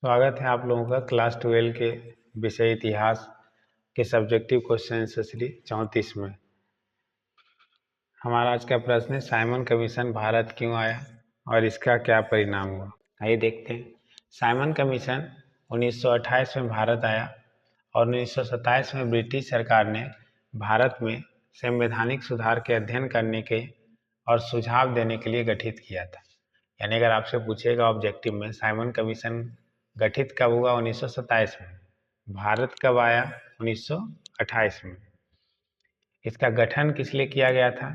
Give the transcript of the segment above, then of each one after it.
स्वागत है आप लोगों का क्लास 12 के विषय इतिहास के सब्जेक्टिव क्वेश्चन आंसर 34 में। हमारा आज का प्रश्न है, साइमन कमीशन भारत क्यों आया और इसका क्या परिणाम हुआ। आइए देखते हैं। साइमन कमीशन 1928 में भारत आया और 1927 में ब्रिटिश सरकार ने भारत में संवैधानिक सुधार के अध्ययन करने के और सुझाव देने के लिए गठित किया था। यानी अगर आपसे पूछेगा ऑब्जेक्टिव में साइमन कमीशन गठित कब हुआ, 1927 में। भारत कब आया, 1928 में। इसका गठन किस लिए किया गया था,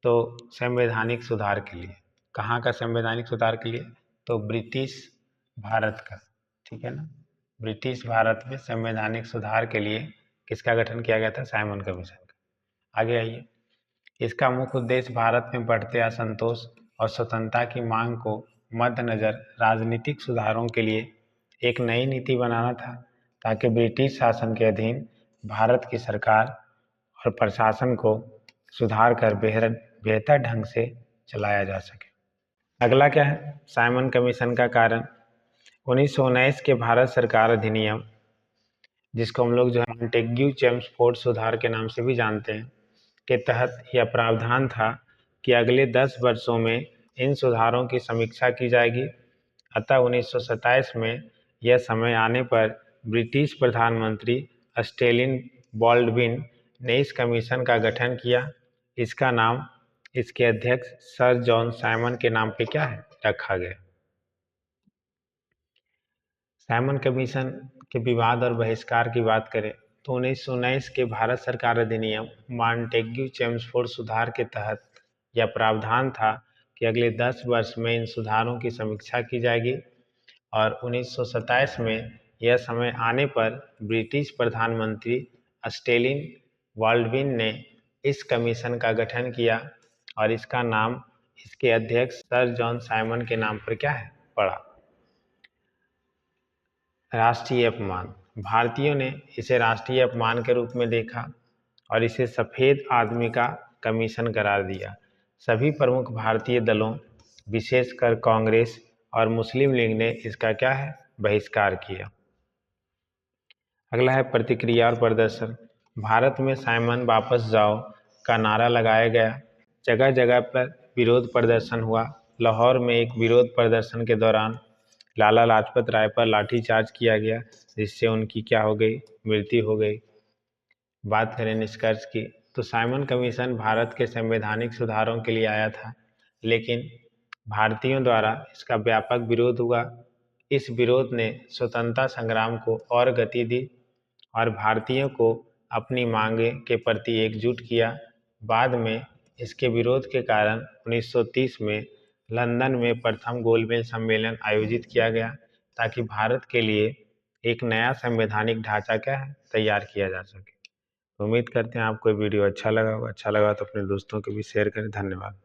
तो संवैधानिक सुधार के लिए। कहाँ का संवैधानिक सुधार के लिए, तो ब्रिटिश भारत का, ठीक है ना। ब्रिटिश भारत में संवैधानिक सुधार के लिए किसका गठन किया गया था, साइमन कमीशन का। आगे आइए। इसका मुख्य उद्देश्य भारत में बढ़ते असंतोष और स्वतंत्रता की मांग को मद्देनजर राजनीतिक सुधारों के लिए एक नई नीति बनाना था, ताकि ब्रिटिश शासन के अधीन भारत की सरकार और प्रशासन को सुधार कर बेहतर ढंग से चलाया जा सके। अगला क्या है, साइमन कमीशन का कारण। 1919 के भारत सरकार अधिनियम, जिसको हम लोग मॉन्टेग्यू चेम्सफोर्ड सुधार के नाम से भी जानते हैं, के तहत यह प्रावधान था कि अगले 10 वर्षों में इन सुधारों की समीक्षा की जाएगी। अतः 1927 में यह समय आने पर ब्रिटिश प्रधानमंत्री स्टेलिन बॉल्डविन ने इस कमीशन का गठन किया। इसका नाम इसके अध्यक्ष सर जॉन साइमन के नाम पे क्या है, रखा गया। साइमन कमीशन के विवाद और बहिष्कार की बात करें तो 1919 के भारत सरकार अधिनियम मॉन्टेग्यू चेम्सफोर्ड सुधार के तहत यह प्रावधान था कि अगले 10 वर्ष में इन सुधारों की समीक्षा की जाएगी और 1927 में यह समय आने पर ब्रिटिश प्रधानमंत्री स्टेलिन बॉल्डविन ने इस कमीशन का गठन किया और इसका नाम इसके अध्यक्ष सर जॉन साइमन के नाम पर क्या है, पड़ा। राष्ट्रीय अपमान। भारतीयों ने इसे राष्ट्रीय अपमान के रूप में देखा और इसे सफ़ेद आदमी का कमीशन करार दिया। सभी प्रमुख भारतीय दलों, विशेषकर कांग्रेस और मुस्लिम लीग ने इसका क्या है, बहिष्कार किया। अगला है प्रतिक्रिया और प्रदर्शन। भारत में साइमन वापस जाओ का नारा लगाया गया। जगह जगह पर विरोध प्रदर्शन हुआ। लाहौर में एक विरोध प्रदर्शन के दौरान लाला लाजपत राय पर लाठीचार्ज किया गया, जिससे उनकी क्या हो गई, मृत्यु हो गई। बात करें निष्कर्ष की, तो साइमन कमीशन भारत के संवैधानिक सुधारों के लिए आया था, लेकिन भारतीयों द्वारा इसका व्यापक विरोध हुआ। इस विरोध ने स्वतंत्रता संग्राम को और गति दी और भारतीयों को अपनी मांगे के प्रति एकजुट किया। बाद में इसके विरोध के कारण 1930 में लंदन में प्रथम गोलमेज सम्मेलन आयोजित किया गया, ताकि भारत के लिए एक नया संवैधानिक ढांचा क्या है, तैयार किया जा सके। उम्मीद करते हैं आपको वीडियो अच्छा लगा होगा। अच्छा लगा तो अपने दोस्तों के भी शेयर करें। धन्यवाद।